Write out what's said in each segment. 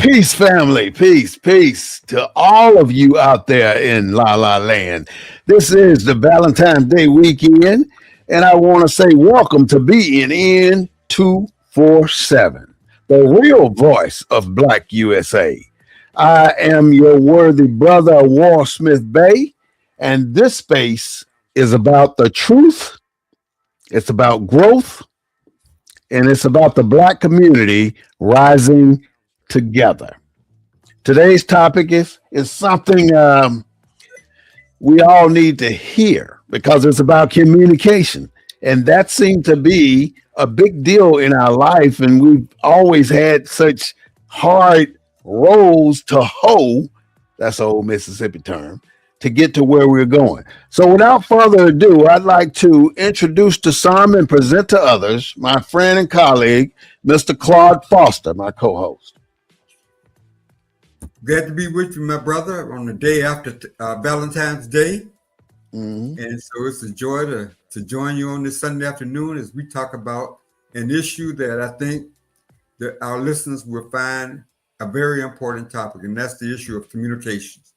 Peace, family. Peace to all of you out there in La La Land. This is the Valentine's Day weekend, and I want to say welcome to BNN 247, the real voice of Black USA. I am your worthy brother, War Smith Bay, and this space is about the truth, it's about growth, and it's about the Black community rising together. Today's topic is something we all need to hear because it's about communication, and that seemed to be a big deal in our life. And we've always had such hard roles to hoe. That's an old Mississippi term to get to where we're going. So, without further ado, I'd like to introduce to some and present to others my friend and colleague, Mr. Claude Foster, my co-host. Glad to be with you, my brother, on the day after Valentine's Day. And so it's a joy to join you on this Sunday afternoon as we talk about an issue that I think that our listeners will find a very important topic, and that's the issue of communications.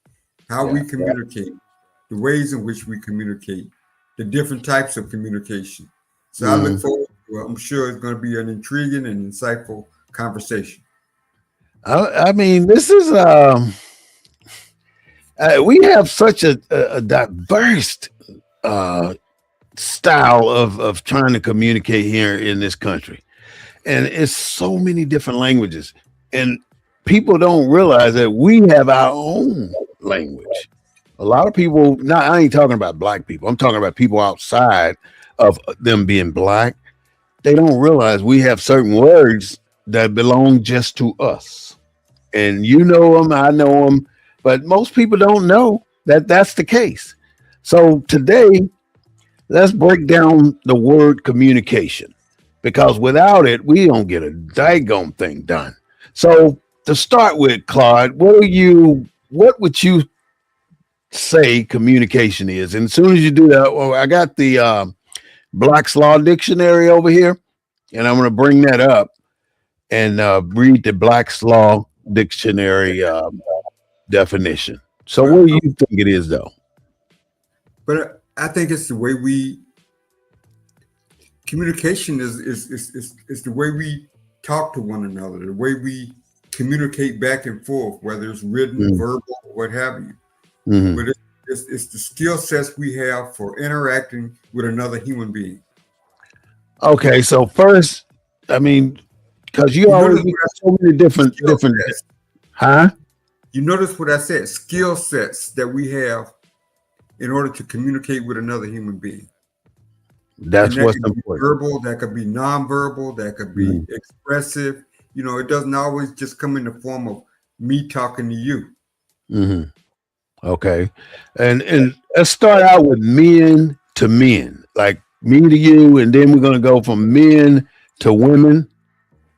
How we communicate, the ways in which we communicate, the different types of communication. So I look forward to it. I'm sure it's going to be an intriguing and insightful conversation. I mean, this is we have such a diverse style of trying to communicate here in this country, and it's so many different languages, and people don't realize that we have our own language. A lot of people, not I ain't talking about Black people. I'm talking about people outside of them being Black. They don't realize we have certain words that belong just to us. And you know them, I know them, but most people don't know that that's the case. So today, let's break down the word communication, because without it, we don't get a daggone thing done. So to start with, Claude, what would you say communication is? And as soon as you do that, I got the Black's Law Dictionary over here, and I'm going to bring that up and read the Black's Law Dictionary definition. So what do you think it is, though? But I think it's the way communication is the way we talk to one another, the way we communicate back and forth, whether it's written, verbal, what have you. But it's the skill sets we have for interacting with another human being. Okay, so first, I mean, because you already got so many different, huh? You notice what I said, skill sets that we have in order to communicate with another human being. That's what's important. Verbal, that could be nonverbal, that could be expressive. You know, it doesn't always just come in the form of me talking to you. Okay. And let's start out with men to men, like me to you, and then we're going to go from men to women,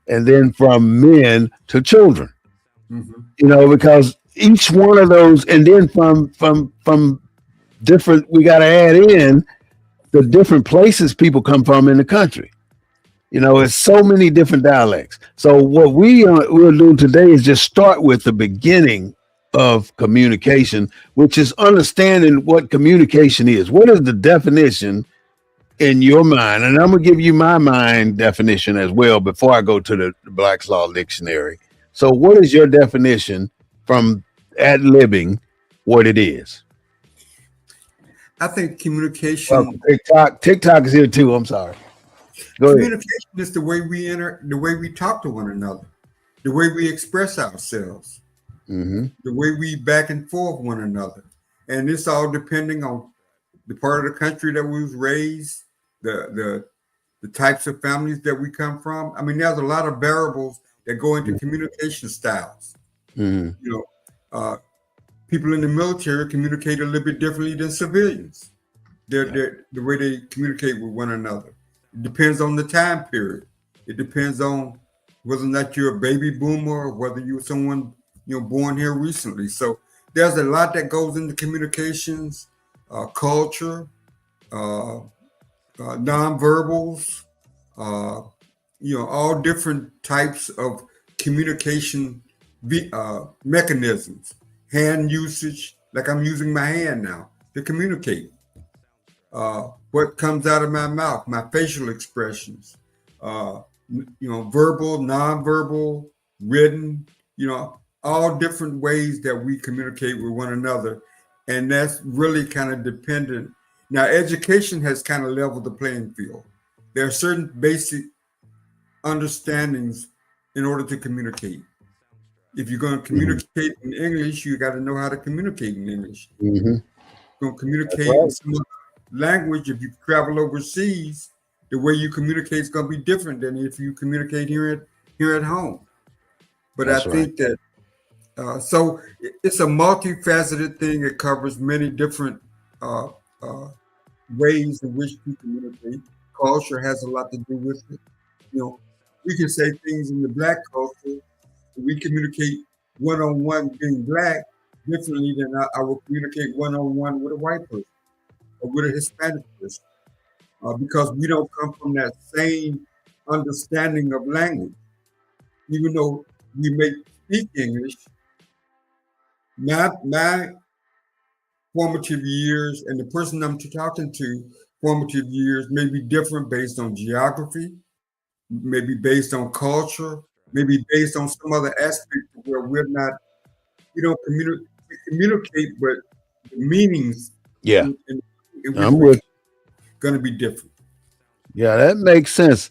and then from men to children. You know, because each one of those, and then from different, we got to add in the different places people come from in the country. You know, it's so many different dialects. So what we'll do today is just start with the beginning of communication, which is understanding what communication is. What is the definition in your mind? And I'm going to give you my mind definition as well before I go to the Black's Law Dictionary. So what is your definition from ad-libbing what it is? I think communication. TikTok is here too. I'm sorry. Go communication ahead. is the way we talk to one another, the way we express ourselves, the way we back and forth one another, and it's all depending on the part of the country that we was raised, the types of families that we come from. I mean, there's a lot of variables that go into communication styles. You know, people in the military communicate a little bit differently than civilians. The way they communicate with one another. It depends on the time period. It depends on whether or not you're a baby boomer or whether you're someone born here recently. So there's a lot that goes into communications, culture, nonverbals, all different types of communication mechanisms, hand usage, like I'm using my hand now to communicate. What comes out of my mouth, my facial expressions, verbal, nonverbal, written, all different ways that we communicate with one another. And that's really kind of dependent. Now, education has kind of leveled the playing field. There are certain basic understandings in order to communicate. If you're going to communicate in English, you got to know how to communicate in English. Mm-hmm. You're going to communicate in some other language. If you travel overseas, the way you communicate is going to be different than if you communicate here at home. But I think that so it's a multifaceted thing. It covers many different ways in which we communicate. Culture has a lot to do with it. We can say things in the Black culture. We communicate one-on-one being Black differently than I will communicate one-on-one with a white person or with a Hispanic person because we don't come from that same understanding of language. Even though we may speak English, my formative years and the person I'm talking to formative years may be different based on geography, maybe based on culture, maybe based on some other aspect where we don't communicate, but the meanings I'm with going to be different. Yeah, that makes sense.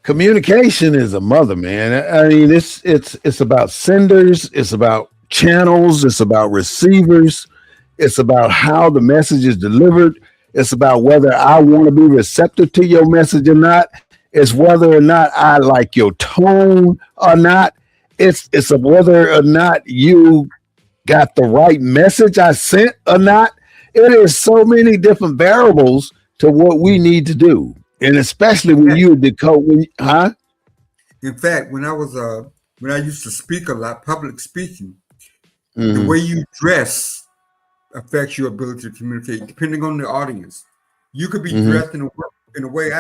Communication is a mother, man. I mean, it's about senders, it's about channels, it's about receivers, it's about how the message is delivered, it's about whether I want to be receptive to your message or not. It's whether or not I like your tone or not. It's of whether or not you got the right message I sent or not. It is so many different variables to what we need to do. And especially when you decode, In fact, when I used to speak a lot, public speaking, the way you dress affects your ability to communicate, depending on the audience. You could be dressed in a way.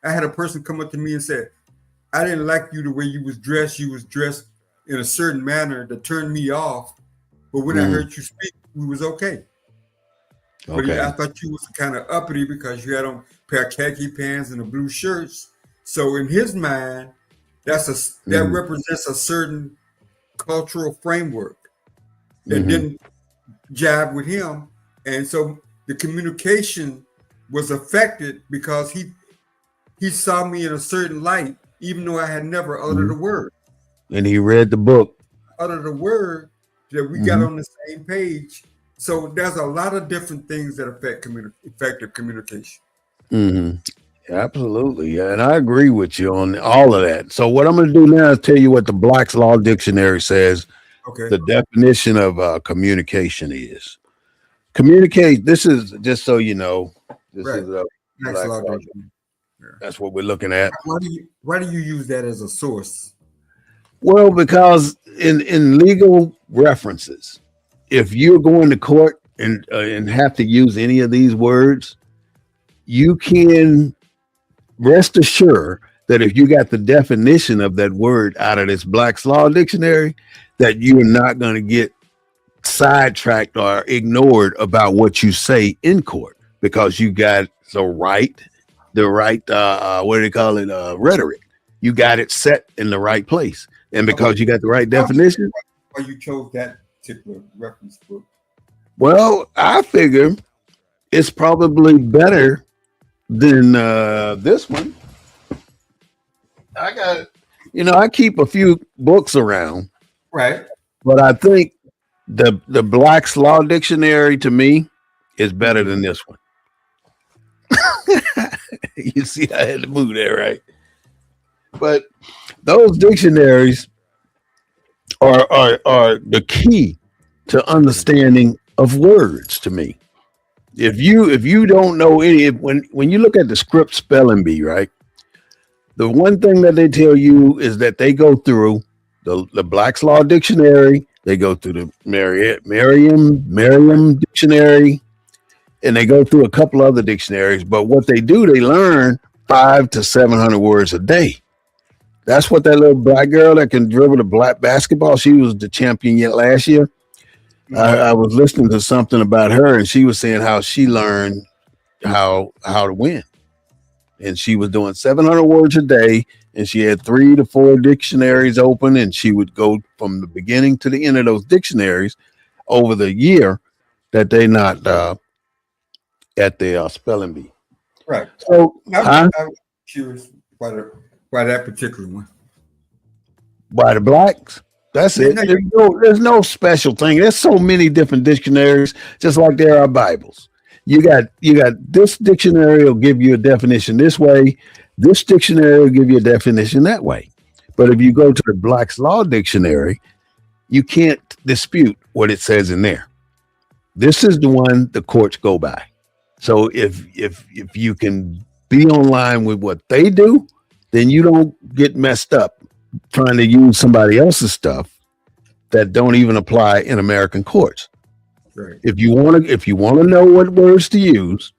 I had a person come up to me and said, I didn't like you the way you was dressed. You was dressed in a certain manner that turned me off. But when I heard you speak, we was okay. But I thought you was kind of uppity because you had on a pair of khaki pants and a blue shirts. So in his mind, that represents a certain cultural framework that didn't jive with him. And so the communication was affected because he saw me in a certain light, even though I had never uttered a word. And he read the book. Uttered a word that we got on the same page. So there's a lot of different things that affect effective communication. Absolutely. Yeah, and I agree with you on all of that. So what I'm going to do now is tell you what the Black's Law Dictionary says. Okay. The definition of communication is. Communicate. This is just so you know. This is a Black's Law Dictionary. That's what we're looking at. Why do you use that as a source? Well, because in legal references, if you're going to court and have to use any of these words, you can rest assured that if you got the definition of that word out of this Black's Law Dictionary, that you're not going to get sidetracked or ignored about what you say in court because you got the right what do they call it, rhetoric. You got it set in the right place, and because you got the right definition. Why you chose that particular reference book? Well, I figure it's probably better than this one. I keep a few books around, right? But I think the Black's Law Dictionary to me is better than this one. You see, I had to move there, right? But those dictionaries are the key to understanding of words to me. If you don't know when you look at the Scripps Spelling Bee, right? The one thing that they tell you is that they go through the Black's Law Dictionary, they go through the Merriam Dictionary, and they go through a couple other dictionaries. But what they do, they learn 500 to 700 words a day. That's what that little black girl that can dribble the black basketball. She was the champion yet last year. I was listening to something about her, and she was saying how she learned how to win, and she was doing 700 words a day, and she had 3 to 4 dictionaries open, and she would go from the beginning to the end of those dictionaries over the year that they not at the spelling bee. Right. So I was curious why that particular one. By the blacks. That's it. There's no special thing. There's so many different dictionaries, just like there are Bibles. You got this dictionary will give you a definition this way. This dictionary will give you a definition that way. But if you go to the Black's Law Dictionary, you can't dispute what it says in there. This is the one the courts go by. So if you can be online with what they do, then you don't get messed up trying to use somebody else's stuff that don't even apply in American courts. Right. If you want to know what words to use,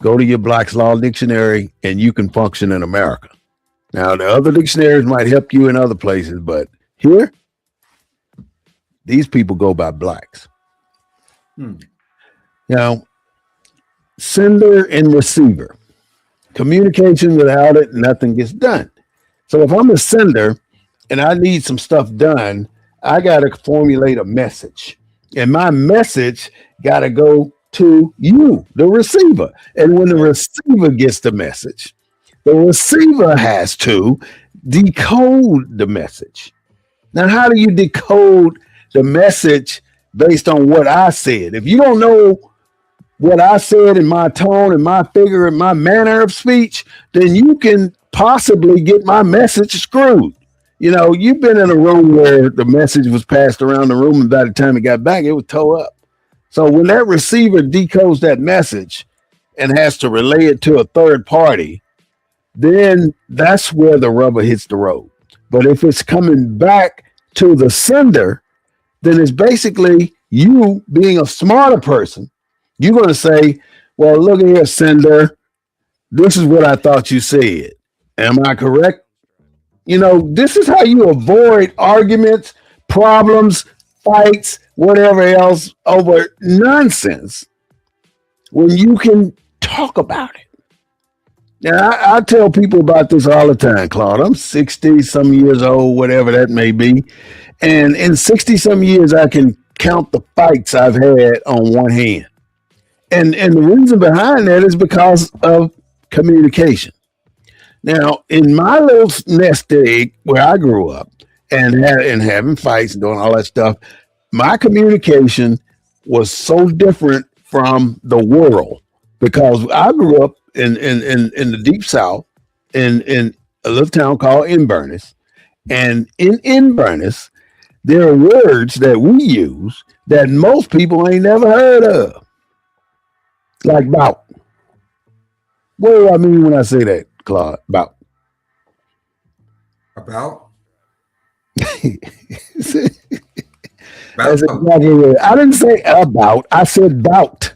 go to your Black's Law Dictionary and you can function in America. Now, the other dictionaries might help you in other places, but here, these people go by blacks. Now, sender and receiver. Communication without it, nothing gets done. So if I'm a sender and I need some stuff done, I got to formulate a message. And my message got to go to you, the receiver. And when the receiver gets the message, the receiver has to decode the message. Now, how do you decode the message based on what I said? If you don't know what I said in my tone and my figure and my manner of speech, then you can possibly get my message screwed. You know, you've been in a room where the message was passed around the room, and by the time it got back, it was tore up. So when that receiver decodes that message and has to relay it to a third party, then that's where the rubber hits the road. But if it's coming back to the sender, then it's basically you being a smarter person. You're going to say, well, look here, sender, this is what I thought you said. Am I correct? You know, this is how you avoid arguments, problems, fights, whatever else over nonsense when you can talk about it. Now, I tell people about this all the time, Claude. I'm 60 some years old, whatever that may be. And in 60 some years, I can count the fights I've had on one hand. And the reason behind that is because of communication. Now, in my little nest egg where I grew up and having fights and doing all that stuff, my communication was so different from the world because I grew up in the deep South in a little town called Inverness. And in Inverness, there are words that we use that most people ain't never heard of. Like bout. What do I mean when I say that, Claude? Bout. About? That's exactly it. I didn't say about. I said bout.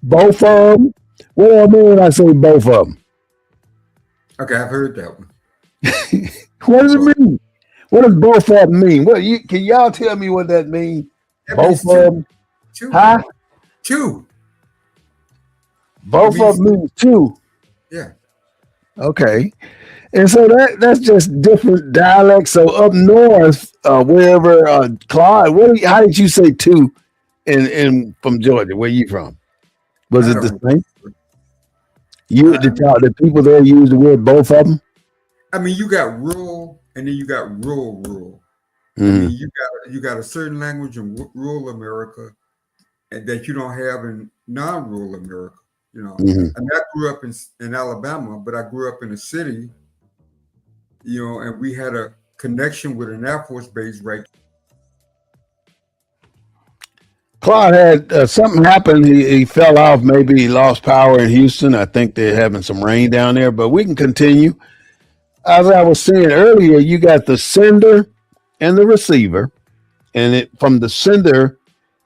Both of them. What do I mean when I say both of them? Okay, I've heard that one. What does it mean? What does both of them mean? Can y'all tell me what that means? Both of them? Two. Huh? Two. Both of them mean two. Yeah. Okay. And so that's just different dialects. So up north, wherever, Claude, how did you say two in from Georgia? Where you from? Was it the same? The people there use the word both of them? I mean, you got rural and then you got rural. Mm-hmm. I mean, you got a certain language in rural America and that you don't have in non-rural America. You know, mm-hmm. And I grew up in Alabama, but I grew up in a city, you know, and we had a connection with an Air Force base right. Claude had something happen. He fell off. Maybe he lost power in Houston. I think they're having some rain down there, but we can continue. As I was saying earlier, you got the sender and the receiver, and from the sender,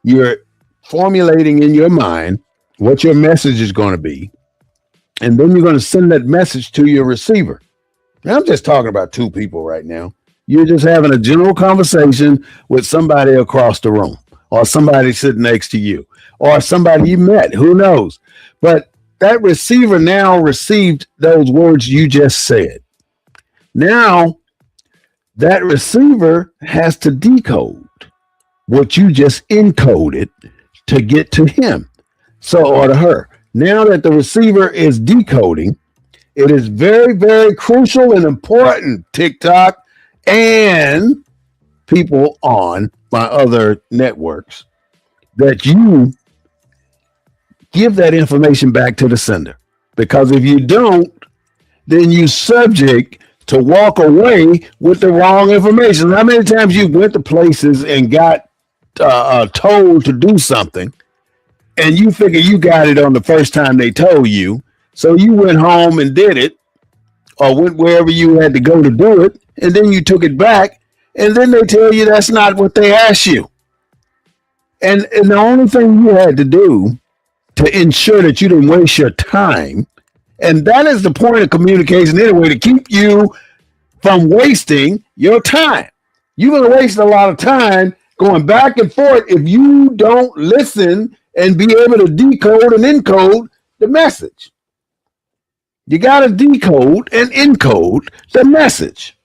you're formulating in your mind what your message is going to be. And then you're going to send that message to your receiver. Now, I'm just talking about two people right now. You're just having a general conversation with somebody across the room, or somebody sitting next to you, or somebody you met. Who knows? But that receiver now received those words you just said. Now, that receiver has to decode what you just encoded to get to him, or to her. Now that the receiver is decoding, it is very, very crucial and important, TikTok and people on my other networks, that you give that information back to the sender. Because if you don't, then you subject to walk away with the wrong information. How many times you went to places and got told to do something, and you figure you got it on the first time they told you, so you went home and did it, or went wherever you had to go to do it, and then you took it back, and then they tell you that's not what they asked you. And the only thing you had to do to ensure that you didn't waste your time, and that is the point of communication anyway, to keep you from wasting your time. You're going to waste a lot of time going back and forth if you don't listen and be able to decode and encode the message. You got to decode and encode the message.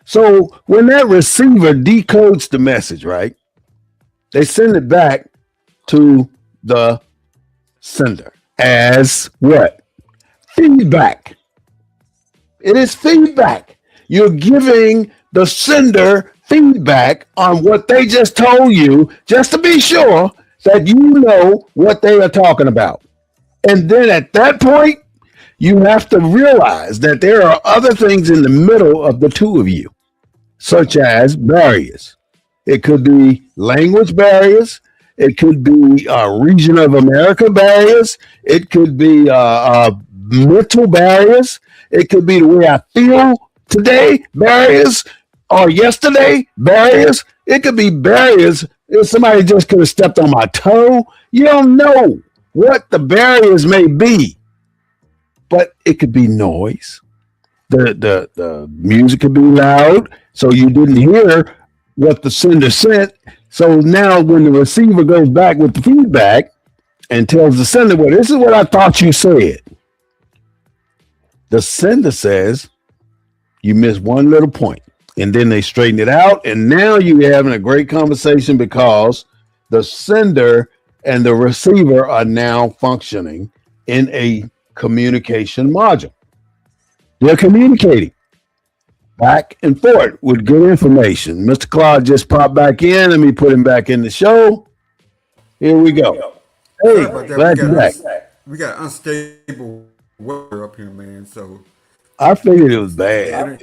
So when that receiver decodes the message, right, they send it back to the sender as what? Feedback. It is feedback. You're giving the sender feedback on what they just told you, just to be sure that you know what they are talking about. And then at that point, you have to realize that there are other things in the middle of the two of you, such as barriers. It could be language barriers. It could be region of America barriers. It could be mental barriers. It could be the way I feel today barriers, or yesterday barriers. It could be barriers if somebody just could have stepped on my toe. You don't know what the barriers may be, but it could be noise. The music could be loud, so you didn't hear what the sender sent. So now when the receiver goes back with the feedback and tells the sender, well, this is what I thought you said, the sender says, you missed one little point. And then they straighten it out. And now you're having a great conversation because the sender and the receiver are now functioning in a communication module. They're communicating back and forth with good information. Mr. Claude just popped back in. Let me put him back in the show. Here we go. Hey, glad you're back. We got unstable weather up here, man. So I figured it was bad.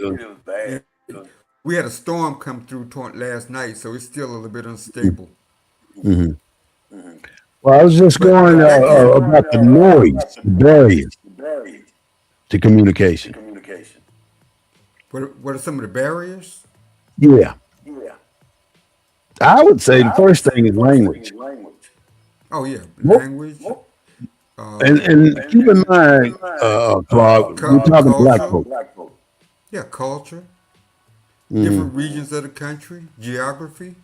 We had a storm come through last night, so it's still a little bit unstable. Mm-hmm. Mm-hmm. Well, I was just going about the noise, the barriers to communication. What are some of the barriers? Yeah. I would say the first thing is language. Oh yeah, language. And keep in mind, Claude, we're talking black folks. Yeah, culture. Different regions of the country, geography.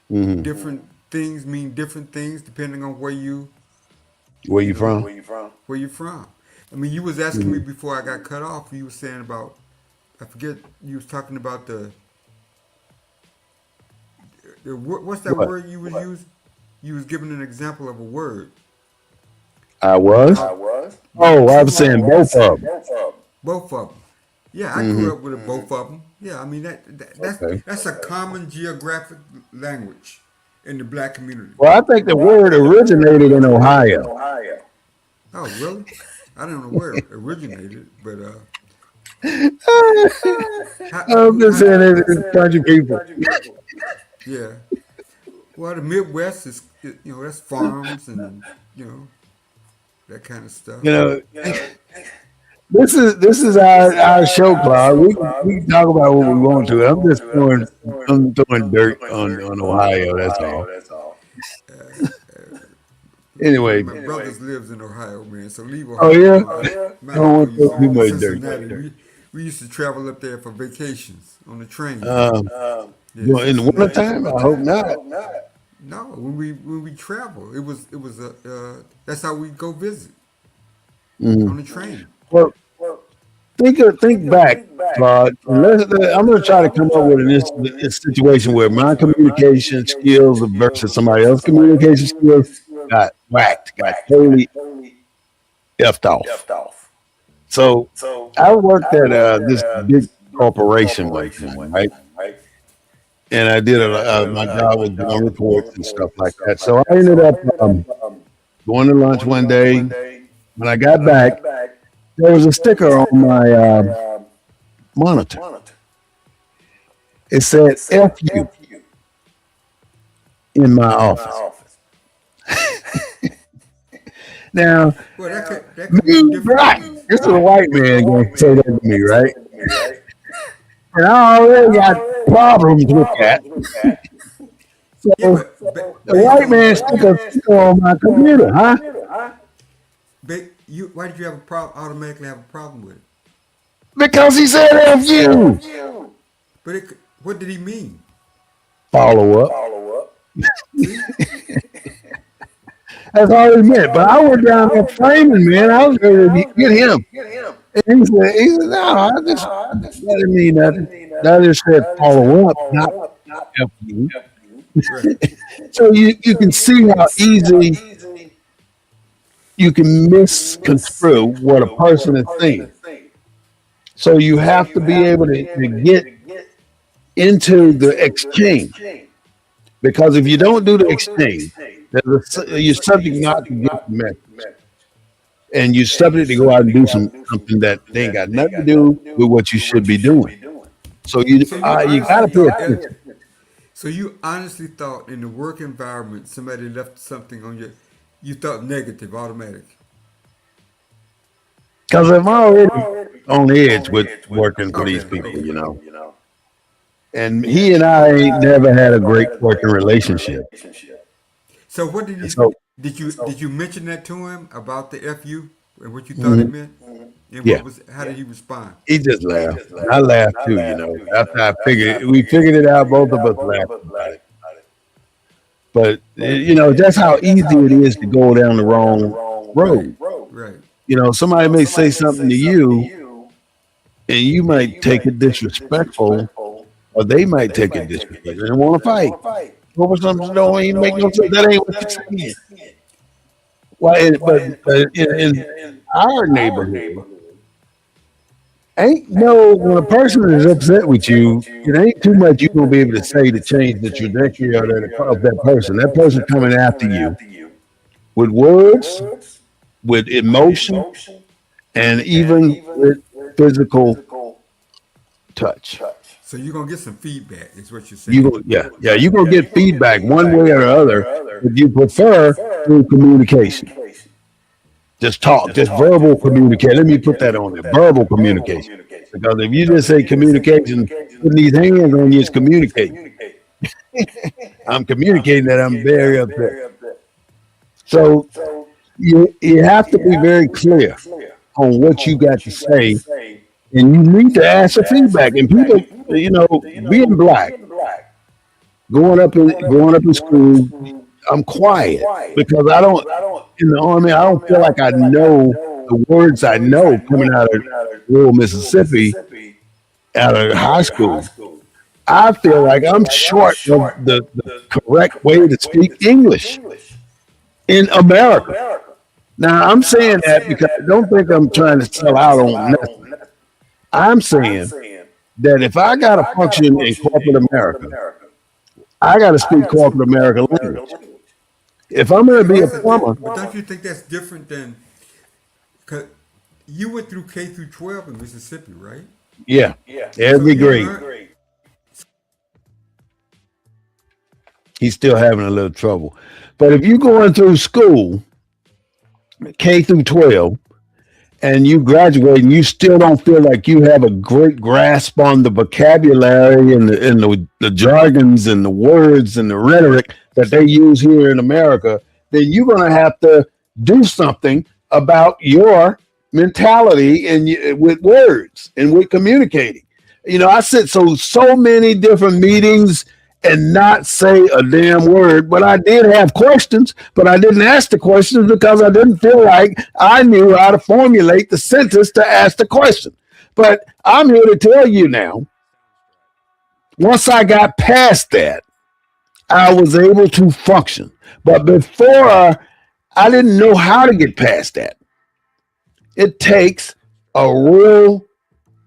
Different things mean different things depending on where you from. Where you from. I mean, you was asking me before I got cut off. You were saying about, I forget. You was talking about the what's that word you was using? You was giving an example of a word. I was. Oh, I was saying both of them. Both of them. Yeah, I grew up with both of them. Yeah, I mean that's a common geographic language in the black community. Well, I think the word originated in Ohio. Oh, really? I don't know where it originated, but I'm just saying it's a bunch of people. Yeah. Well, the Midwest is, that's farms and that kind of stuff. This is our show, Claude. We can talk about what we want to. I'm just throwing dirt on Ohio. That's all. Anyway, my brothers lives in Ohio, man. So leave Ohio. Oh yeah, I don't want to throw too much dirt. We used to travel up there for vacations on the train. Yeah, Well, in the Cincinnati. wintertime, I hope not. No, when we travel, it was a that's how we go visit on the train. Well, think back, Claude. I'm going to try to come up with a situation where my communication skills versus somebody else's communication skills got whacked, got totally effed off. So I worked at this big corporation one time, right? And I did my job was doing reports and stuff like that. So I ended up going to lunch one day. When I got back, there was a sticker on my monitor. It said "F you" in my office. Now, Well, that could be me, different. right? This is a white man going to say that to me, right? And I already got problems with that. Yeah, So but the white man stick a sticker on my computer, huh? why did you have a problem? Automatically have a problem with it? Because he said "F you." But what did he mean? Follow up. See, That's all he meant. But I was down there flaming, man. I was ready to get him. And he said, no, that didn't mean nothing. That just said follow up, not F you. right? So you can see how easy you can misconstrue what a person is saying. So you have to be able to get into the exchange. Because if you don't do the exchange, you're subject not to get the message. And you're subject to go out and do something that they ain't got nothing to do with what you should be doing. So you got to pay attention. So you honestly thought in the work environment somebody left something on you thought negative automatic. Because I'm already on edge with working for these people, And he and I ain't never had a great working relationship. So what did And he so, did you mention that to him about the FU and what you thought it meant? And yeah, how did he respond? he just laughed. I laughed too, After we figured it out, both of us laughed about it. But, that's how easy it is to go down the wrong road. Right. Somebody may say something to you, and you might take it disrespectful, or they might take it disrespectful and want to fight. What was something that don't even make no sense? That ain't what you're saying. But in our neighborhood, when a person is upset with you, it ain't too much you're gonna be able to say to change the trajectory of that person. That person coming after you with words, with emotion, and even with physical touch. So you're gonna get some feedback, is what you're saying. You're gonna get feedback one way or the other, but you prefer through communication. Just talk, just verbal communication. Let me put that on there, verbal communication. Because if you just say communication, putting these hands on you is communicating. I'm communicating that I'm very upset. So you have to be very clear on what you got to say, and you need to ask for feedback. And people, being black, growing up in school, I'm quiet because I don't in the army. I don't feel like I know the words I know coming out of rural Mississippi, out of high school. I feel like I'm short of the correct way to speak English in America. Now I'm saying that because I don't think I'm trying to sell out on nothing. I'm saying that if I got to function in corporate America, I got to speak corporate American language. If I'm going to be a plumber, But don't you think that's different than? Cause you went through K through 12 in Mississippi, right? yeah, So every you grade. learned. He's still having a little trouble. But if you're going through school, K through 12, and you graduate and you still don't feel like you have a great grasp on the vocabulary and the jargons and the words and the rhetoric that they use here in America, then you're going to have to do something about your mentality and with words and with communicating. I sit so many different meetings and not say a damn word, but I did have questions, but I didn't ask the questions because I didn't feel like I knew how to formulate the sentence to ask the question. But I'm here to tell you now, once I got past that, I was able to function. But before, I didn't know how to get past that. It takes a real,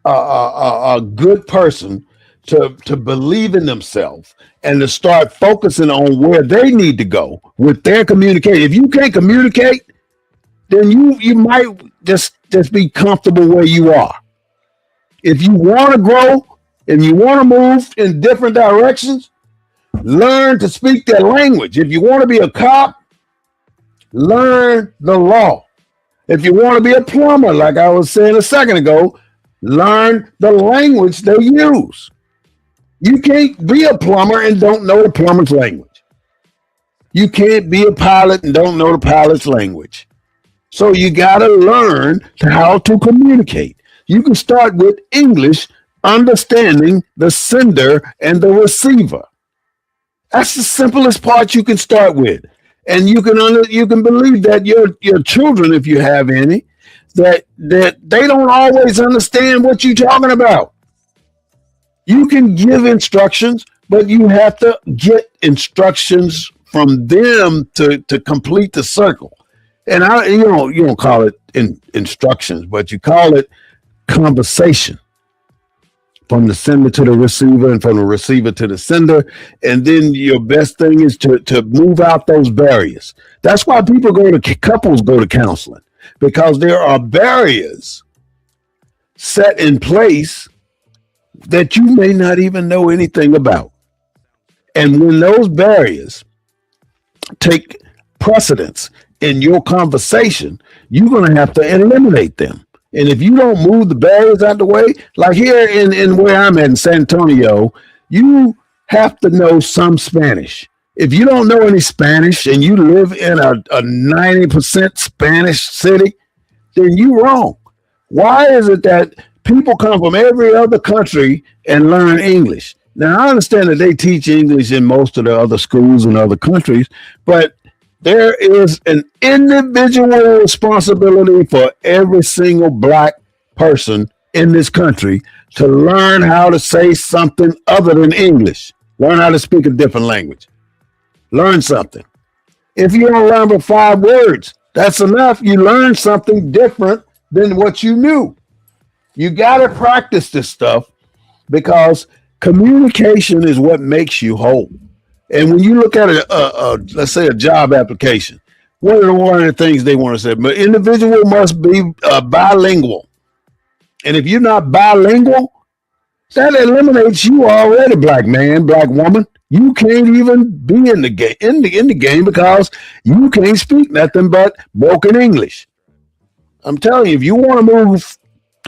a good person to believe in themselves and to start focusing on where they need to go with their communication. If you can't communicate, then you might just be comfortable where you are. If you want to grow and you want to move in different directions, learn to speak their language. If you want to be a cop, learn the law. If you want to be a plumber, like I was saying a second ago, learn the language they use. You can't be a plumber and don't know the plumber's language. You can't be a pilot and don't know the pilot's language. So you got to learn how to communicate. You can start with English, understanding the sender and the receiver. That's the simplest part you can start with. And you can believe that your children, if you have any, that they don't always understand what you're talking about. You can give instructions, but you have to get instructions from them to complete the circle. And you don't call it instructions, but you call it conversation from the sender to the receiver and from the receiver to the sender. And then your best thing is to move out those barriers. That's why couples go to counseling, because there are barriers set in place that you may not even know anything about. And when those barriers take precedence in your conversation, you're going to have to eliminate them. And if you don't move the barriers out the way, like here in where I'm at in San Antonio, you have to know some Spanish. If you don't know any Spanish and you live in a 90% Spanish city, then you're wrong. Why is it that people come from every other country and learn English? Now, I understand that they teach English in most of the other schools in other countries, but there is an individual responsibility for every single Black person in this country to learn how to say something other than English. Learn how to speak a different language. Learn something. If you don't learn but 5 words, that's enough. You learn something different than what you knew. You got to practice this stuff, because communication is what makes you whole. And when you look at let's say a job application, one of the things they want to say, but individual must be bilingual. And if you're not bilingual, that eliminates you already, Black man, Black woman. You can't even be in the game because you can't speak nothing but broken English. I'm telling you, if you want to move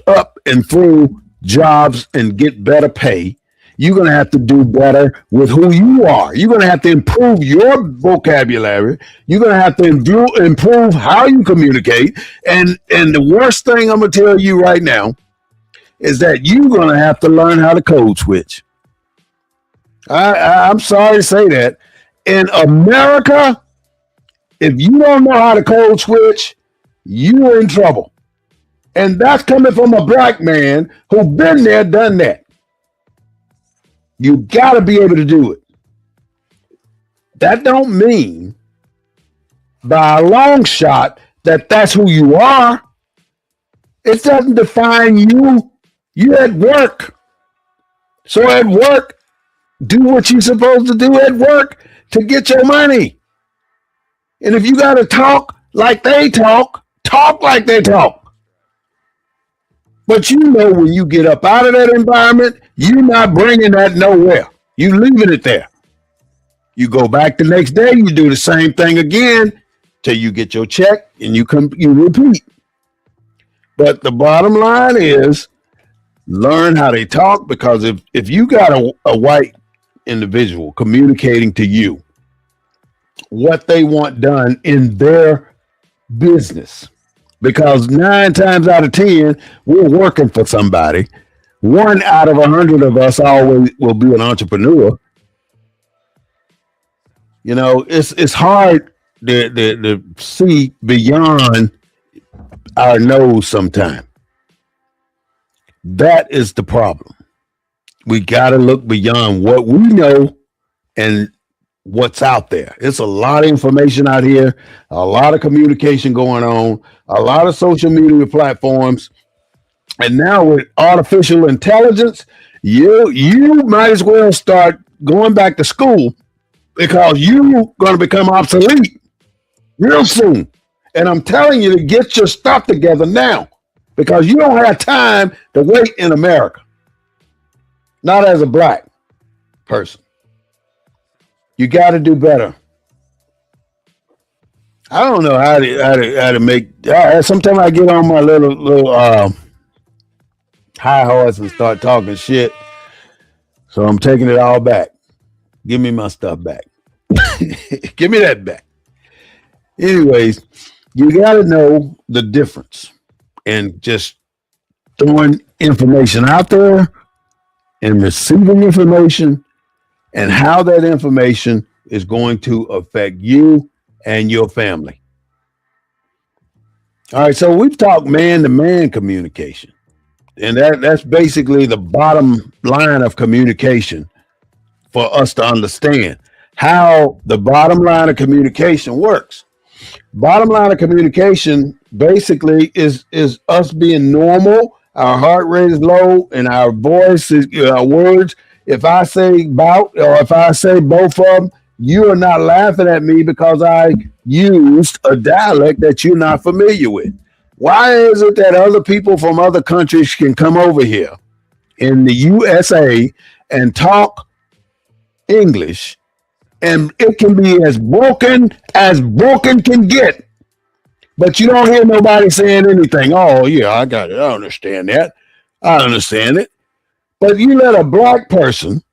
up and through jobs and get better pay, you're going to have to do better with who you are. You're going to have to improve your vocabulary. You're going to have to improve how you communicate. And the worst thing I'm going to tell you right now is that you're going to have to learn how to code switch. I'm sorry to say that. In America, if you don't know how to code switch, you're in trouble. And that's coming from a Black man who's been there, done that. You got to be able to do it. That don't mean by a long shot that that's who you are. It doesn't define you. You're at work. So at work, do what you're supposed to do at work to get your money. And if you got to talk like they talk like they talk. But you know, when you get up out of that environment, you're not bringing that nowhere. You leaving it there. You go back the next day, you do the same thing again till you get your check and you repeat. But the bottom line is learn how they talk, because if you got a white individual communicating to you what they want done in their business, because 9 times out of 10, we're working for somebody. 1 out of 100 of us always will be an entrepreneur. You know, it's hard to see beyond our nose sometimes. That is the problem. We got to look beyond what we know and what's out there. It's a lot of information out here, a lot of communication going on, a lot of social media platforms. And now with artificial intelligence, you might as well start going back to school, because you're going to become obsolete real soon. And I'm telling you to get your stuff together now, because you don't have time to wait in America. Not as a black person. You got to do better. I don't know how to make. Sometimes I get on my little high horse and start talking shit. So I'm taking it all back. Give me my stuff back. Give me that back. Anyways, you got to know the difference, and just throwing information out there and receiving information, and how that information is going to affect you and your family. All right, so we've talked man-to-man communication, and that's basically the bottom line of communication for us to understand how the bottom line of communication works. Bottom line of communication basically is us being normal. Our heart rate is low, and our voice is our words. If I say bout, or if I say both of them, you are not laughing at me because I used a dialect that you're not familiar with. Why is it that other people from other countries can come over here in the USA and talk English, and it can be as broken can get, but you don't hear nobody saying anything? Oh yeah, I got it. I understand that. I understand it. But you let a black person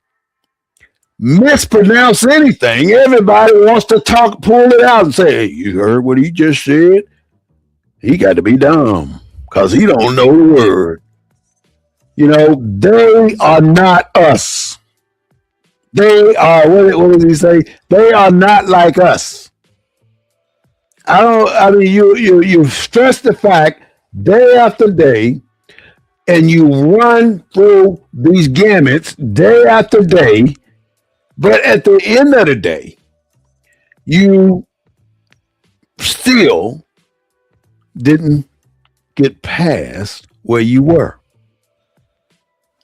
mispronounce anything, everybody wants to pull it out and say, hey, you heard what he just said? He got to be dumb because he don't know the word. You know, they are not us. They are, what did he say? They are not like us. You stress the fact day after day, and you run through these gamuts day after day, but at the end of the day, you still didn't get past where you were.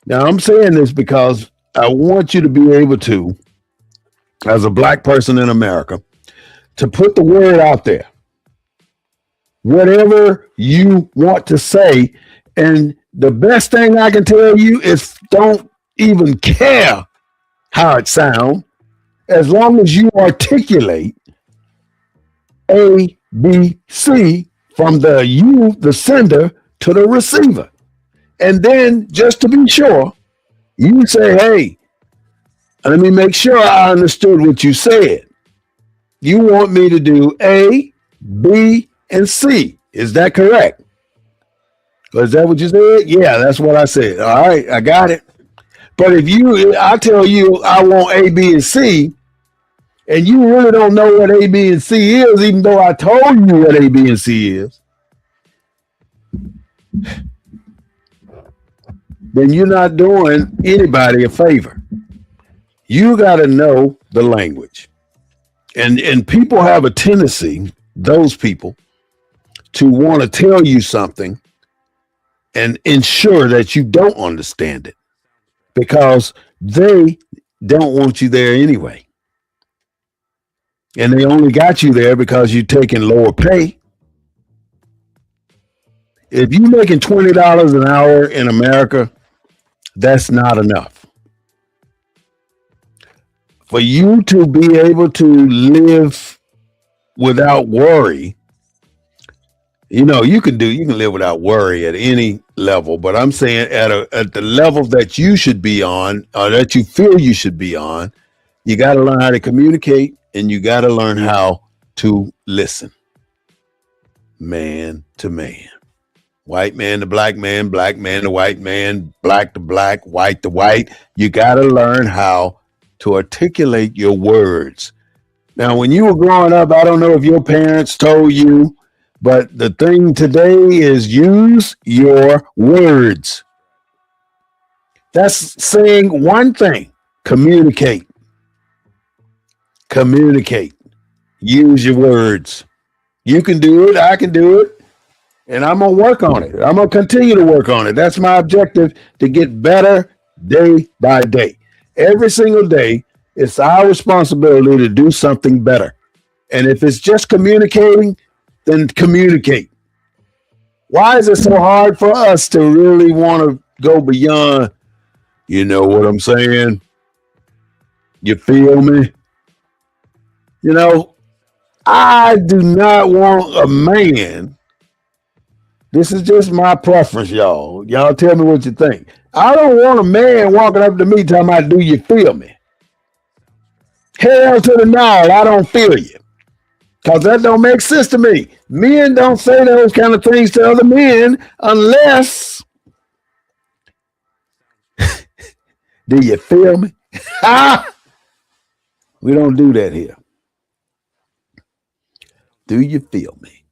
Now, I'm saying this because I want you to be able to, as a black person in America, to put the word out there. Whatever you want to say. And the best thing I can tell you is don't even care how it sounds, as long as you articulate A, B, C from the sender to the receiver. And then just to be sure, you say, hey, let me make sure I understood what you said. You want me to do A, B, and C. Is that correct? Is that what you said? Yeah, that's what I said. All right, I got it. But if I tell you I want A, B, and C, and you really don't know what A, B, and C is, even though I told you what A, B, and C is, then you're not doing anybody a favor. You got to know the language. And people have a tendency, those people, to want to tell you something and ensure that you don't understand it, because they don't want you there anyway. And they only got you there because you're taking lower pay. If you're making $20 an hour in America, that's not enough. For you to be able to live without worry, you know, you can live without worry at any level, but I'm saying at the level that you should be on, or that you feel you should be on, you got to learn how to communicate, and you got to learn how to listen. man to man. White man to black man to white man, black to black, white to white. You got to learn how to articulate your words. Now, when you were growing up, I don't know if your parents told you, but the thing today is use your words. That's saying one thing. Communicate. Communicate. Use your words. You can do it. I can do it. And I'm going to work on it. I'm going to continue to work on it. That's my objective, to get better day by day. Every single day, it's our responsibility to do something better. And if it's just communicating, then communicate. Why is it so hard for us to really want to go beyond? You know what I'm saying? You feel me? You know, I do not want a man. This is just my preference, y'all. Y'all tell me what you think. I don't want a man walking up to me talking about, do you feel me? Hell to the no, I don't feel you. Because that don't make sense to me. Men don't say those kind of things to other men unless, do you feel me? We don't do that here. Do you feel me?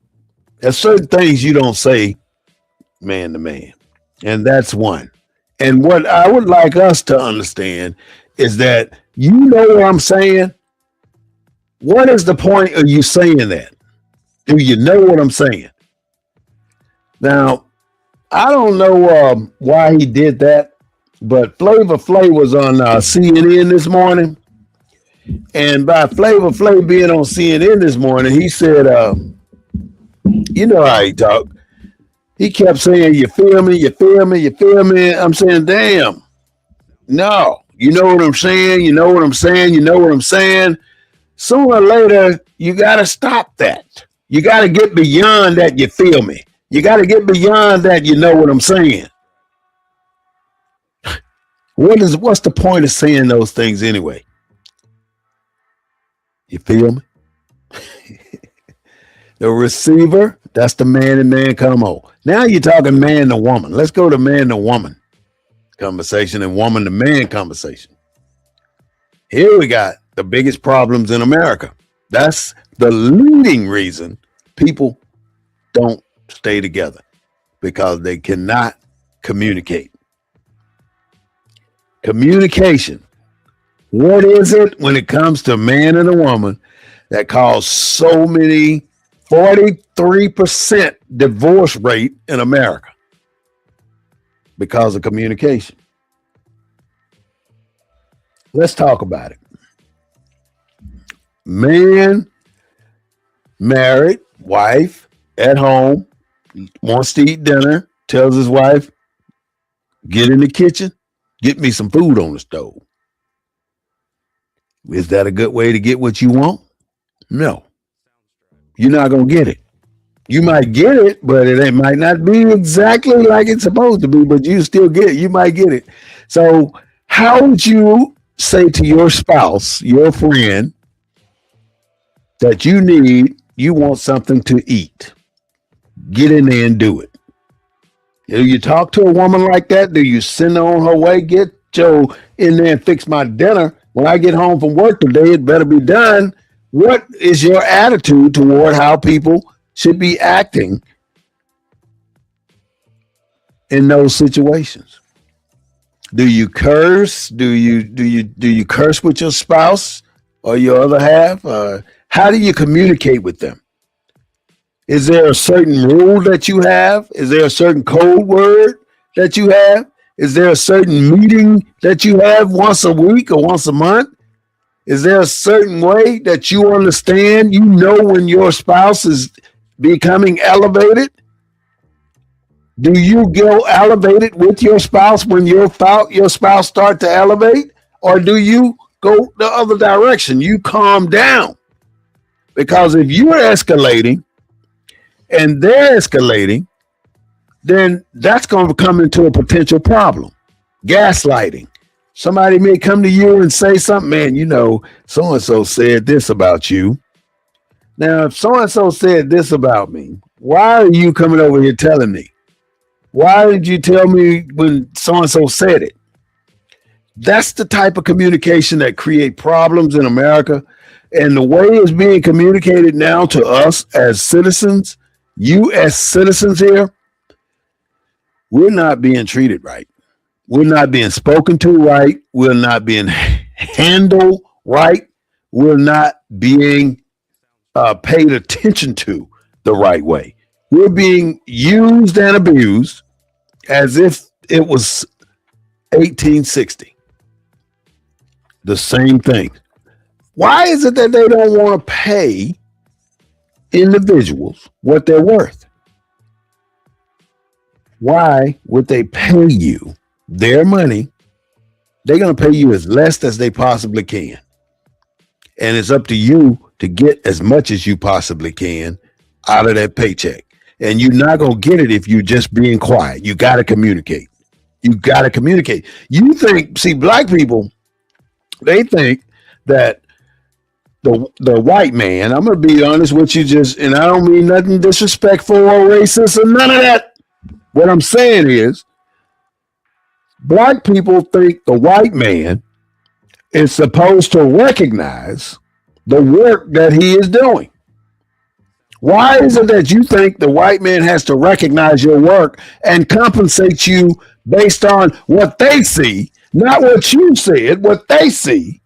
There's certain things you don't say man to man. And that's one. And what I would like us to understand is that, you know what I'm saying? What is the point of you saying that? Do you know what I'm saying? Now, I don't know why he did that, but Flavor Flav was on CNN this morning. And by Flavor Flav being on CNN this morning, he said, you know how he talked. He kept saying, you feel me, you feel me, you feel me. I'm saying, damn. No, you know what I'm saying? You know what I'm saying? You know what I'm saying? Sooner or later, you got to stop that. You got to get beyond that, you feel me. You got to get beyond that, you know what I'm saying. What's the point of saying those things anyway? You feel me? The receiver, that's the man and man come on. Now you're talking man to woman. Let's go to man to woman conversation and woman to man conversation. Here we got the biggest problems in America. That's the leading reason people don't stay together, because they cannot communicate. Communication. What is it when it comes to a man and a woman that cause so many 43% divorce rate in America? Because of communication. Let's talk about it. Man, married, wife, at home, wants to eat dinner, tells his wife, get in the kitchen, get me some food on the stove. Is that a good way to get what you want? No. You're not going to get it. You might get it, but it might not be exactly like it's supposed to be, but you still get it. You might get it. So how would you say to your spouse, your friend, that you want something to eat? Get in there and do it. Do you talk to a woman like that? Do you send her on her way? Get Joe in there and fix my dinner. When I get home from work today, it better be done. What is your attitude toward how people should be acting in those situations? Do you curse? Do you curse with your spouse or your other half? How do you communicate with them? Is there a certain rule that you have? Is there a certain code word that you have? Is there a certain meeting that you have once a week or once a month? Is there a certain way that you understand, you know, when your spouse is becoming elevated? Do you go elevated with your spouse when your spouse start to elevate? Or do you go the other direction? You calm down. Because if you're escalating and they're escalating, then that's going to come into a potential problem. Gaslighting. Somebody may come to you and say something, man, you know, so-and-so said this about you. Now, if so-and-so said this about me, Why are you coming over here telling me? Why did you tell me when so-and-so said it? That's the type of communication that create problems in America. And the way it's being communicated now to us as citizens, U.S. citizens here, we're not being treated right. We're not being spoken to right. We're not being handled right. We're not being paid attention to the right way. We're being used and abused as if it was 1860. The same thing. Why is it that they don't want to pay individuals what they're worth? Why would they pay you their money? They're going to pay you as less as they possibly can. And it's up to you to get as much as you possibly can out of that paycheck. And you're not going to get it if you're just being quiet. You got to communicate. You got to communicate. You think, see, black people, they think that the white man, I'm going to be honest with you, and I don't mean nothing disrespectful or racist or none of that. What I'm saying is, black people think the white man is supposed to recognize the work that he is doing. Why is it that you think the white man has to recognize your work and compensate you based on what they see, not what you said, what they see?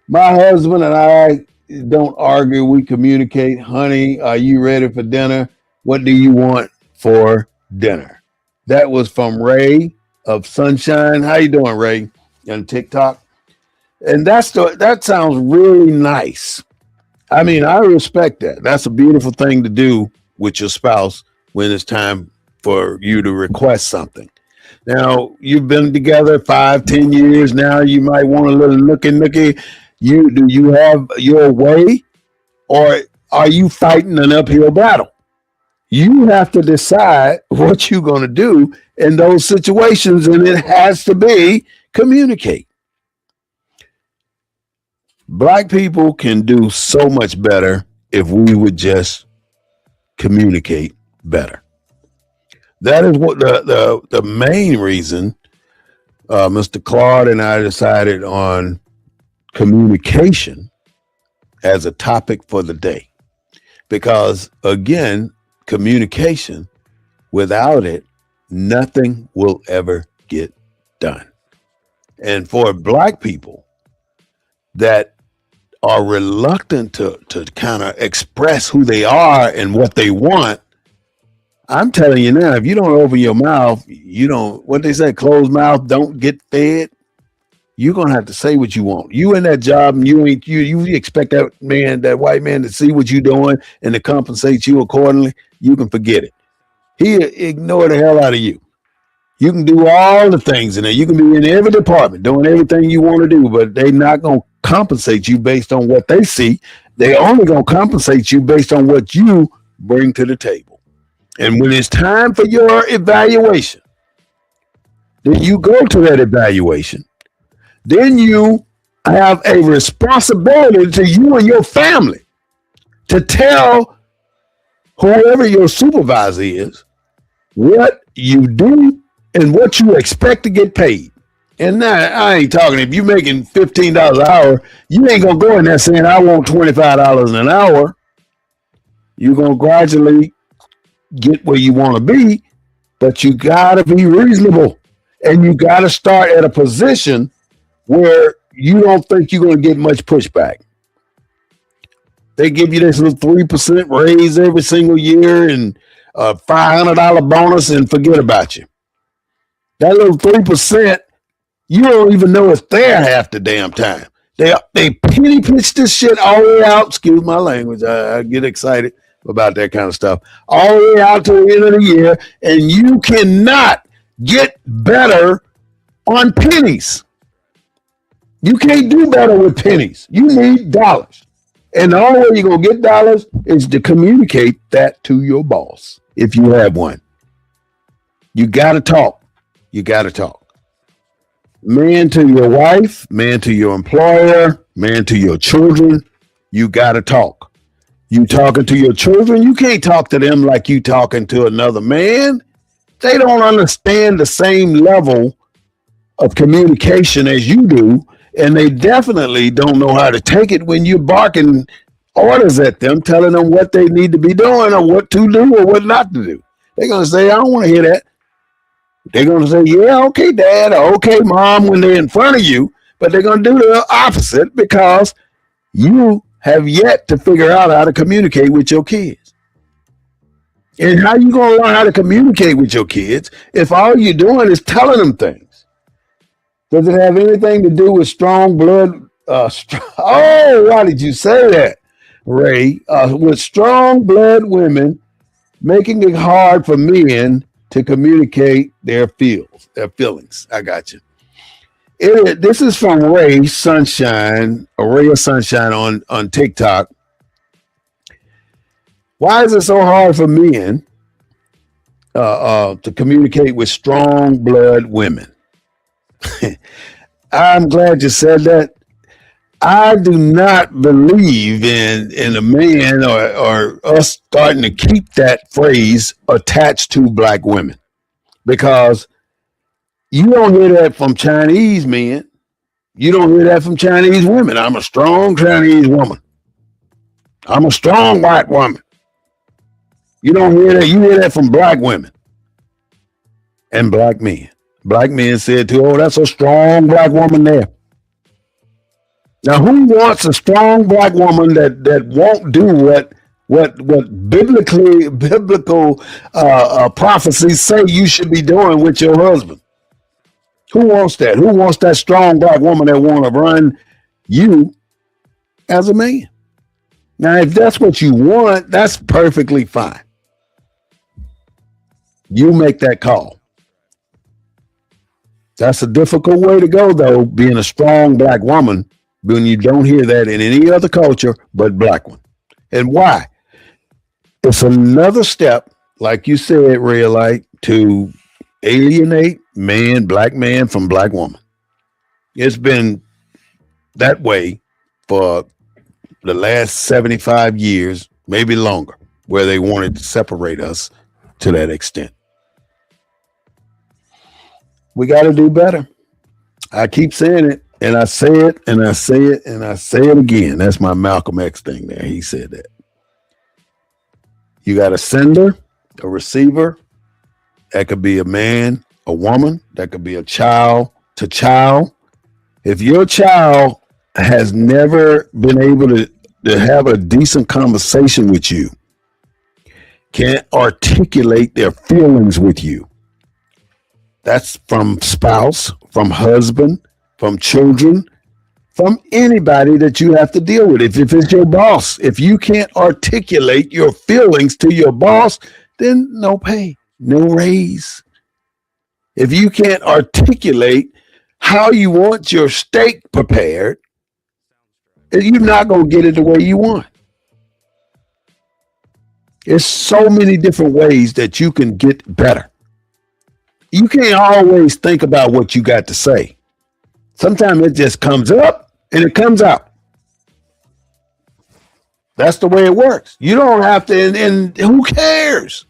My husband and I don't argue. We communicate. Honey, are you ready for dinner? What do you want for dinner? That was from Ray of Sunshine. How you doing, Ray? On TikTok. And that sounds really nice. I mean, I respect that. That's a beautiful thing to do with your spouse when it's time for you to request something. Now, you've been together 5-10 years now. You might want a little nookie. Do you have your way, or are you fighting an uphill battle? You have to decide what you're going to do in those situations, and it has to be communicate. Black people can do so much better if we would just communicate better. That is what the main reason Mr. Claude and I decided on communication as a topic for the day. Because again, communication, without it, nothing will ever get done. And for black people that are reluctant to kind of express who they are and what they want, I'm telling you now, if you don't open your mouth, you don't, what they say, closed mouth don't get fed. You're gonna have to say what you want. You in that job, and you expect that white man to see what you're doing and to compensate you accordingly. You can forget it. He'll ignore the hell out of you. You can do all the things in there. You can be in every department doing everything you want to do, but they're not gonna compensate you based on what they see. They're only gonna compensate you based on what you bring to the table. And when it's time for your evaluation, then you go to that evaluation. Then you have a responsibility to you and your family to tell whoever your supervisor is what you do and what you expect to get paid. And now I ain't talking, if you're making $15 an hour, you ain't gonna go in there saying I want $25 an hour. You're gonna gradually get where you want to be, but you gotta be reasonable, and you gotta start at a position where you don't think you're going to get much pushback. They give you this little 3% raise every single year and a $500 bonus and forget about you. That little 3%, you don't even know it's there half the damn time. They penny pitch this shit all the way out. Excuse my language. I get excited about that kind of stuff. All the way out to the end of the year, and you cannot get better on pennies. You can't do better with pennies. You need dollars. And the only way you're going to get dollars is to communicate that to your boss, if you have one. You got to talk. You got to talk. Man to your wife, man to your employer, man to your children, you got to talk. You talking to your children, you can't talk to them like you talking to another man. They don't understand the same level of communication as you do, and they definitely don't know how to take it when you're barking orders at them, telling them what they need to be doing or what to do or what not to do. They're going to say, I don't want to hear that. They're going to say, yeah, okay, Dad, or okay, Mom, when they're in front of you, but they're going to do the opposite because you have yet to figure out how to communicate with your kids. And how you going to learn how to communicate with your kids if all you're doing is telling them things? Does it have anything to do with strong blood? Oh, why did you say that, Ray? With strong blood women making it hard for men to communicate their feelings. I got you. This is from Ray Sunshine, a Ray of Sunshine on TikTok. Why is it so hard for men to communicate with strong blood women? I'm glad you said that. I do not believe in a man or us starting to keep that phrase attached to black women, because you don't hear that from Chinese men. You don't hear that from Chinese women. I'm a strong Chinese woman. I'm a strong white woman. You don't hear that. You hear that from black women and black men. Black men said too, oh, that's a strong black woman there. Now, who wants a strong black woman that won't do what biblical prophecies say you should be doing with your husband? Who wants that? Who wants that strong black woman that want to run you as a man? Now, if that's what you want, that's perfectly fine. You make that call. That's a difficult way to go, though, being a strong black woman, when you don't hear that in any other culture but black one. And why? It's another step, like you said, Ray, to alienate black man from black woman. It's been that way for the last 75 years, maybe longer, where they wanted to separate us to that extent. We got to do better. I keep saying it, and I say it, and I say it, and I say it again. That's my Malcolm X thing there. He said that. You got a sender, a receiver. That could be a man, a woman. That could be a child to child. If your child has never been able to have a decent conversation with you, can't articulate their feelings with you, that's from spouse, from husband, from children, from anybody that you have to deal with. If it's your boss, if you can't articulate your feelings to your boss, then no pay, no raise. If you can't articulate how you want your steak prepared, you're not going to get it the way you want. There's so many different ways that you can get better. You can't always think about what you got to say. Sometimes it just comes up and it comes out. That's the way it works. You don't have to, and who cares?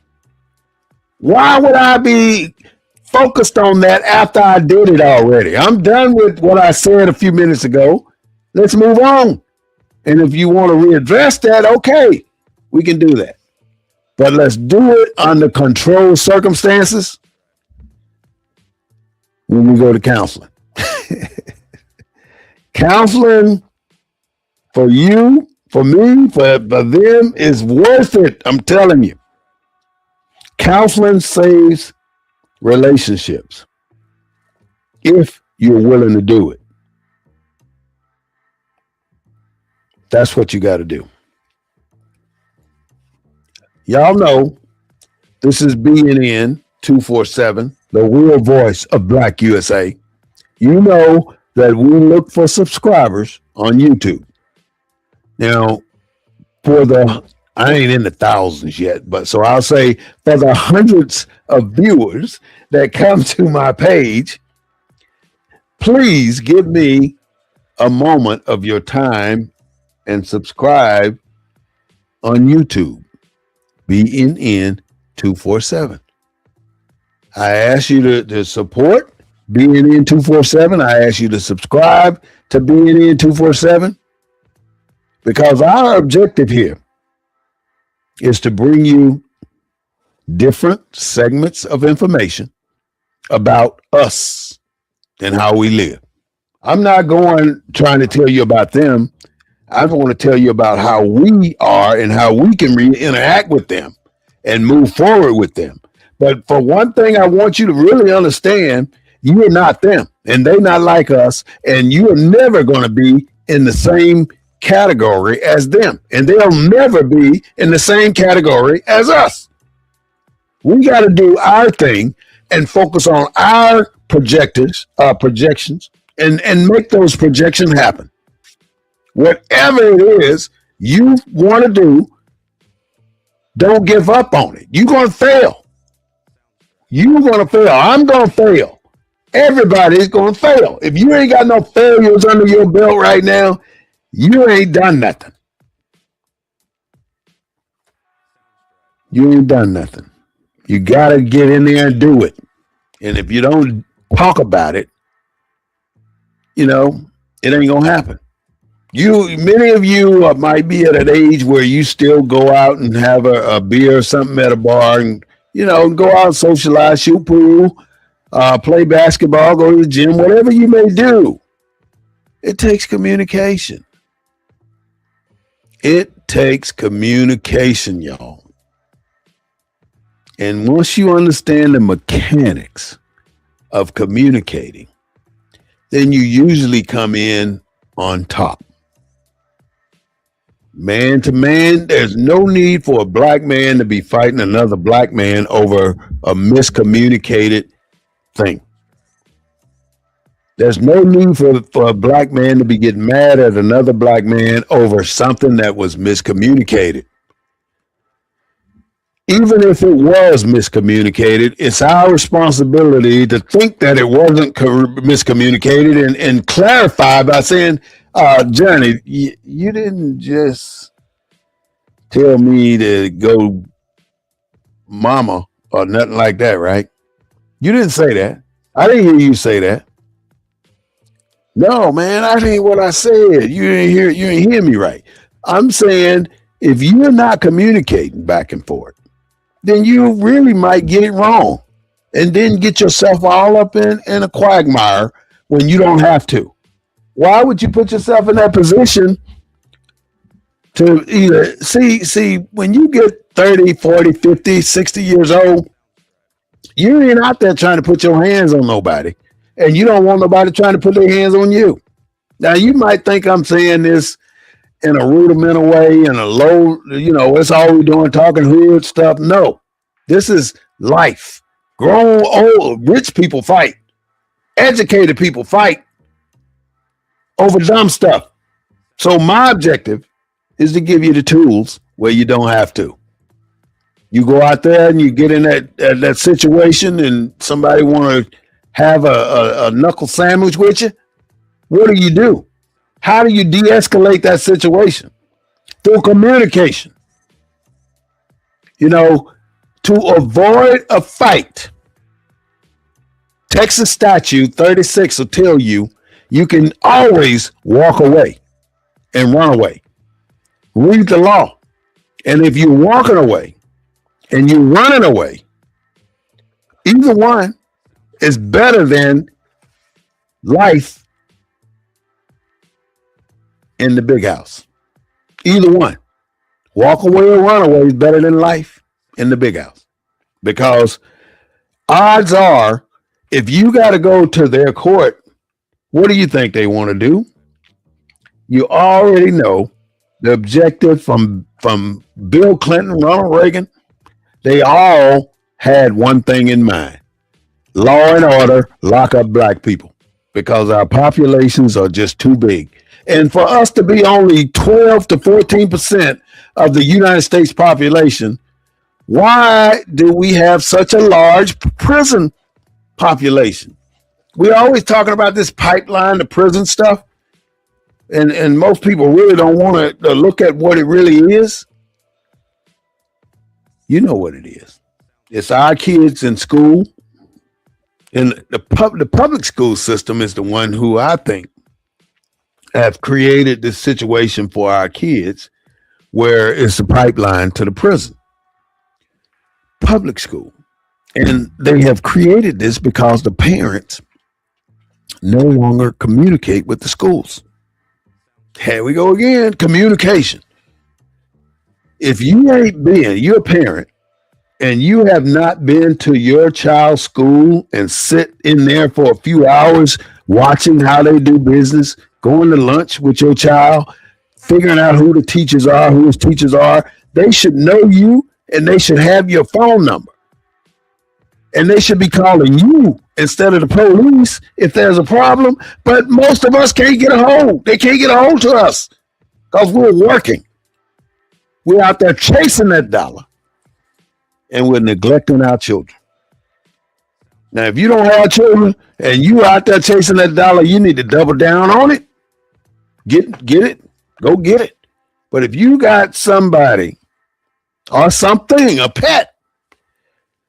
Why would I be focused on that after I did it already? I'm done with what I said a few minutes ago. Let's move on. And if you want to readdress that, okay, we can do that. But let's do it under controlled circumstances when we go to counseling. Counseling for you, for me, for them is worth it. I'm telling you. Counseling saves relationships if you're willing to do it. That's what you got to do. Y'all know this is BNN 247, the real voice of Black USA. You know that we look for subscribers on YouTube. Now, I ain't in the thousands yet, but so I'll say for the hundreds of viewers that come to my page, please give me a moment of your time and subscribe on YouTube, BNN 247. I ask you to support BNN 247. I ask you to subscribe to BNN 247 because our objective here is to bring you different segments of information about us and how we live. I'm not trying to tell you about them. I want to tell you about how we are and how we can interact with them and move forward with them. But for one thing, I want you to really understand, you are not them and they're not like us. And you are never going to be in the same category as them. And they'll never be in the same category as us. We got to do our thing and focus on our projections and make those projections happen. Whatever it is you want to do, don't give up on it. You're going to fail. You're going to fail. I'm going to fail. Everybody's going to fail. If you ain't got no failures under your belt right now, you ain't done nothing. You ain't done nothing. You got to get in there and do it. And if you don't talk about it, it ain't going to happen. Many of you might be at an age where you still go out and have a beer or something at a bar and, go out and socialize, shoot pool, play basketball, go to the gym, whatever you may do. It takes communication. It takes communication, y'all. And once you understand the mechanics of communicating, then you usually come in on top. Man to man, there's no need for a black man to be fighting another black man over a miscommunicated thing. There's no need for a black man to be getting mad at another black man over something that was miscommunicated. Even if it was miscommunicated, it's our responsibility to think that it wasn't miscommunicated and clarify by saying, Johnny, you didn't just tell me to go mama or nothing like that, right? You didn't say that. I didn't hear you say that. No, man, I didn't hear what I said. You didn't hear me right. I'm saying if you're not communicating back and forth, then you really might get it wrong and then get yourself all up in a quagmire when you don't have to. Why would you put yourself in that position to either see when you get 30, 40, 50, 60 years old, you ain't out there trying to put your hands on nobody and you don't want nobody trying to put their hands on you. Now you might think I'm saying this in a rudimental way, in a low, that's all we're doing, talking hood stuff. No, this is life. Grown, old, rich people fight. Educated people fight over dumb stuff. So my objective is to give you the tools where you don't have to. You go out there and you get in that situation and somebody want to have a knuckle sandwich with you. What do? How do you de-escalate that situation? Through communication. To avoid a fight, Texas Statute 36 will tell you can always walk away and run away. Read the law. And if you're walking away and you're running away, either one is better than life in the big house. Either one. Walk away or run away is better than life in the big house. Because odds are, if you got to go to their court, what do you think they want to do? You already know the objective from Bill Clinton, Ronald Reagan. They all had one thing in mind. Law and order, lock up black people. Because our populations are just too big. And for us to be only 12 to 14% of the United States population, why do we have such a large prison population? We're always talking about this pipeline, the prison stuff. And most people really don't want to look at what it really is. You know what it is. It's our kids in school. And the public school system is the one who I think have created this situation for our kids where it's a pipeline to the prison. Public school. And they have created this because the parents no longer communicate with the schools. Here we go again, communication. If you're a parent and you have not been to your child's school and sit in there for a few hours watching how they do business, going to lunch with your child, figuring out who the teachers are, who his teachers are, they should know you and they should have your phone number. And they should be calling you instead of the police if there's a problem. But most of us can't get a hold. They can't get a hold to us because we're working. We're out there chasing that dollar and we're neglecting our children. Now, if you don't have children and you out there chasing that dollar, you need to double down on it. Get it. Go get it. But if you got somebody or something, a pet,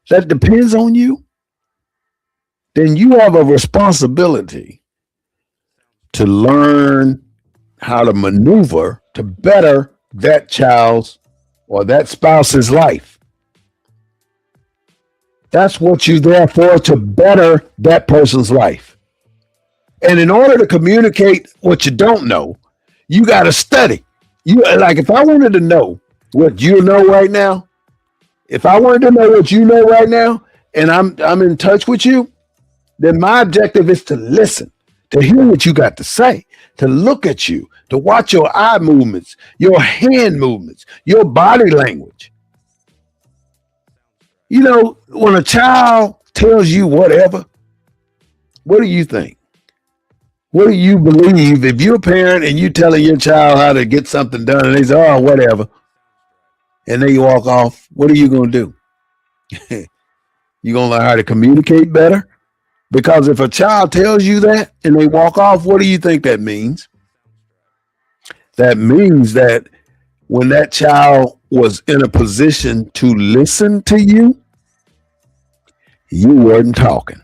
that depends on you, then you have a responsibility to learn how to maneuver to better that child's or that spouse's life. That's what you're there for, to better that person's life. And in order to communicate what you don't know, you got to study. Like if I wanted to know what you know right now, if I wanted to know what you know right now, and I'm in touch with you, then my objective is to listen, to hear what you got to say, to look at you, to watch your eye movements, your hand movements, your body language. You know, when a child tells you whatever, what do you think? What do you believe? If you're a parent and you telling your child how to get something done and they say, oh, whatever, and then you walk off, what are you going to do? You're going to learn how to communicate better? Because if a child tells you that and they walk off, what do you think that means? That means that when that child was in a position to listen to you, you weren't talking.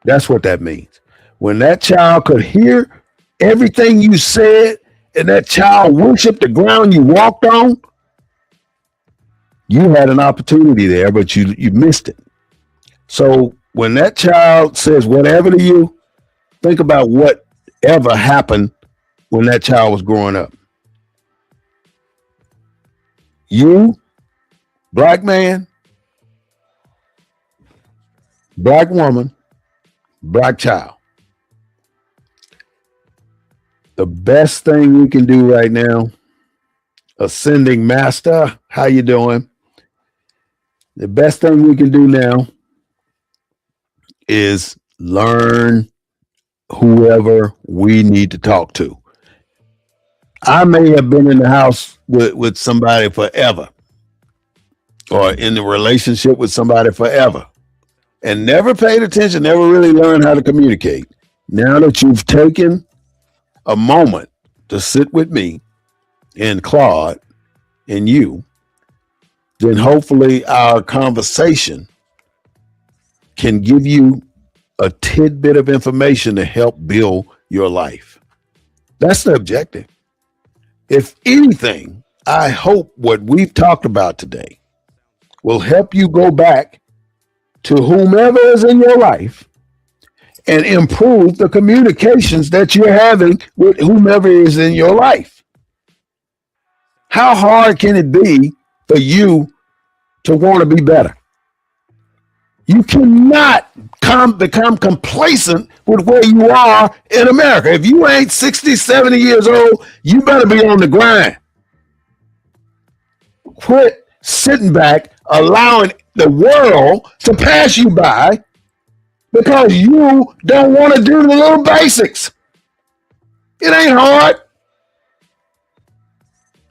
That's what that means. When that child could hear everything you said and that child worshiped the ground you walked on, you had an opportunity there, but you missed it. So when that child says whatever to you, think about whatever happened when that child was growing up. You, black man, black woman, black child. The best thing we can do right now, ascending master, how you doing? The best thing we can do now is learn whoever we need to talk to. I may have been in the house with somebody forever or in the relationship with somebody forever and never paid attention, never really learned how to communicate. Now that you've taken a moment to sit with me and Claude and you, then hopefully our conversation can give you a tidbit of information to help build your life. That's the objective. If anything, I hope what we've talked about today will help you go back to whomever is in your life and improve the communications that you're having with whomever is in your life. How hard can it be for you to want to be better? You cannot become complacent with where you are in America. If you ain't 60, 70 years old, you better be on the grind. Quit sitting back, allowing the world to pass you by because you don't want to do the little basics. It ain't hard.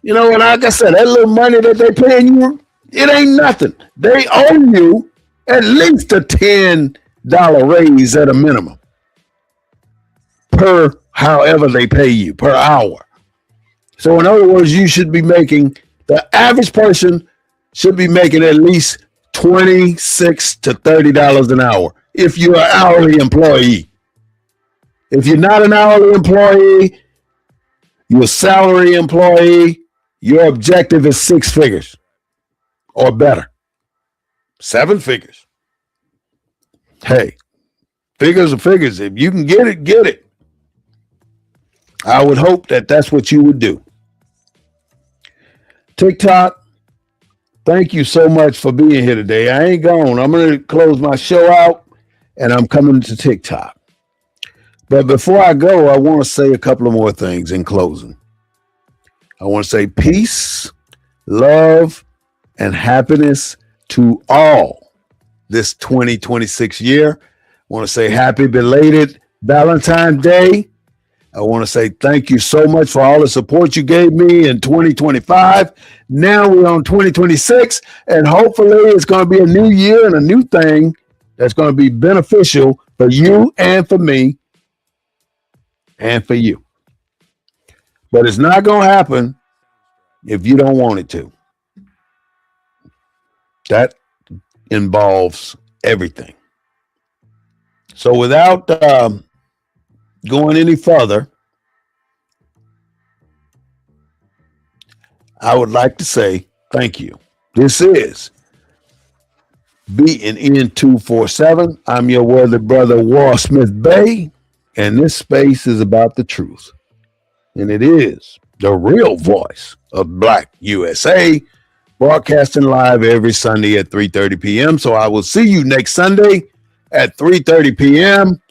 You know, and like I said, that little money that they paying you, it ain't nothing. They owe you at least a $10 raise at a minimum per however they pay you per hour. So in other words, you should be making, the average person should be making at least $26 to $30 an hour if you're an hourly employee. If you're not an hourly employee, you're a salary employee, your objective is 6 figures or better. 7 figures. Hey, figures are figures. If you can get it, get it. I would hope that that's what you would do. TikTok, thank you so much for being here today. I ain't gone. I'm going to close my show out and I'm coming to TikTok. But before I go, I want to say a couple of more things in closing. I want to say peace, love, and happiness to all this 2026 year. I want to say happy belated Valentine's Day. I want to say thank you so much for all the support you gave me in 2025. Now we're on 2026, and hopefully it's going to be a new year and a new thing that's going to be beneficial for you and for me and for you. But it's not going to happen if you don't want it to. That involves everything. So without going any further, I would like to say thank you. This is BNN 247. I'm your worthy brother, Wall Smith Bay, and this space is about the truth. And it is the real voice of Black USA, broadcasting live every Sunday at 3:30 p.m. So I will see you next Sunday at 3:30 p.m.